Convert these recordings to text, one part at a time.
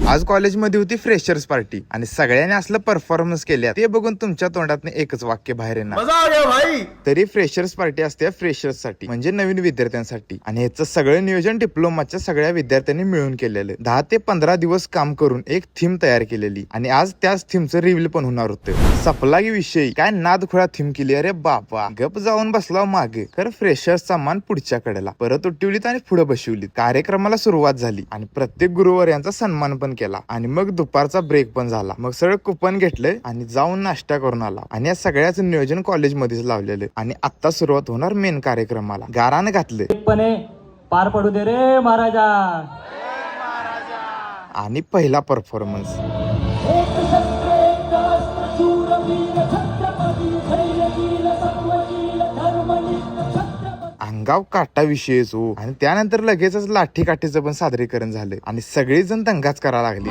आज कॉलेजमध्ये होती फ्रेशर्स पार्टी आणि सगळ्यांनी असलं परफॉर्मन्स केल्या ते बघून तुमच्या तोंडात एकच वाक्य बाहेर येणार, मजा आ गया भाई. तरी फ्रेशर्स पार्टी असते फ्रेशर्स साठी, म्हणजे नवीन विद्यार्थ्यांसाठी. आणि ह्याचं सगळं नियोजन डिप्लोमाच्या सगळ्या विद्यार्थ्यांनी मिळून केलेलं. 10 ते 15 दिवस काम करून एक थीम तयार केलेली आणि आज त्याच थीमचं रिव्हील पण होणार होतं. सपलागी विषयी काय नादखोळा थीम केली. अरे बाबा, गप जाऊन बसला मागे. खरं फ्रेशर्सचा मान पुढच्या कडेला परत उठवलीत आणि पुढे बसवलीत. कार्यक्रमाला सुरुवात झाली आणि प्रत्येक गुरुवार यांचा सन्मान पण केला आणि मग दुपारचा ब्रेक पण झाला. मग सगळं कुपन घेतलंय आणि जाऊन नाश्ता करून आला. आणि या सगळ्याचं नियोजन कॉलेजमध्येच लावलेलं. आणि आता सुरुवात होणार मेन कार्यक्रमाला. गारानं घातलं पार पडू दे रे महाराजा. आणि पहिला परफॉर्मन्स. अंगाव काटा विषयच हो. आणि त्यानंतर लगेचच लाठी काठीचं पण सादरीकरण झालं आणि सगळेजण दंगाच करायला लागले.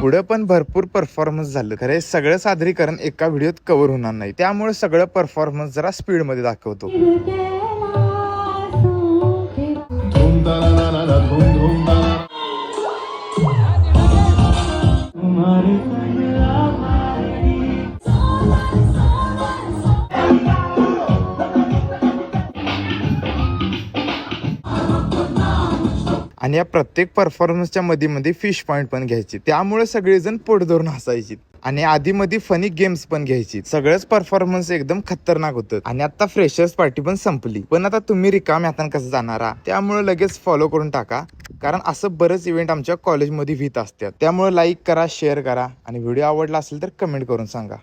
पुढे पण भरपूर परफॉर्मन्स झालं. खरं सगळं सादरीकरण एका व्हिडिओत कव्हर होणार नाही, त्यामुळे सगळं परफॉर्मन्स जरा स्पीड मध्ये दाखवतो. आणि या प्रत्येक परफॉर्मन्सच्या मध्ये फिश पॉइंट पण घ्यायची, त्यामुळे सगळेजण पोट धरून हसायची. आणि आधी मध्ये फनी गेम्स पण घ्यायची. सगळंच परफॉर्मन्स एकदम खतरनाक होतं. आणि आता फ्रेशर्स पार्टी पण संपली, पण आता तुम्ही रिकाम्या हातानं कसं जाणारा, त्यामुळे लगेच फॉलो करून टाका, कारण असं बरेच इव्हेंट आमच्या कॉलेजमध्ये होत असतात. त्यामुळे लाईक करा, शेअर करा आणि व्हिडिओ आवडला असेल तर कमेंट करून सांगा.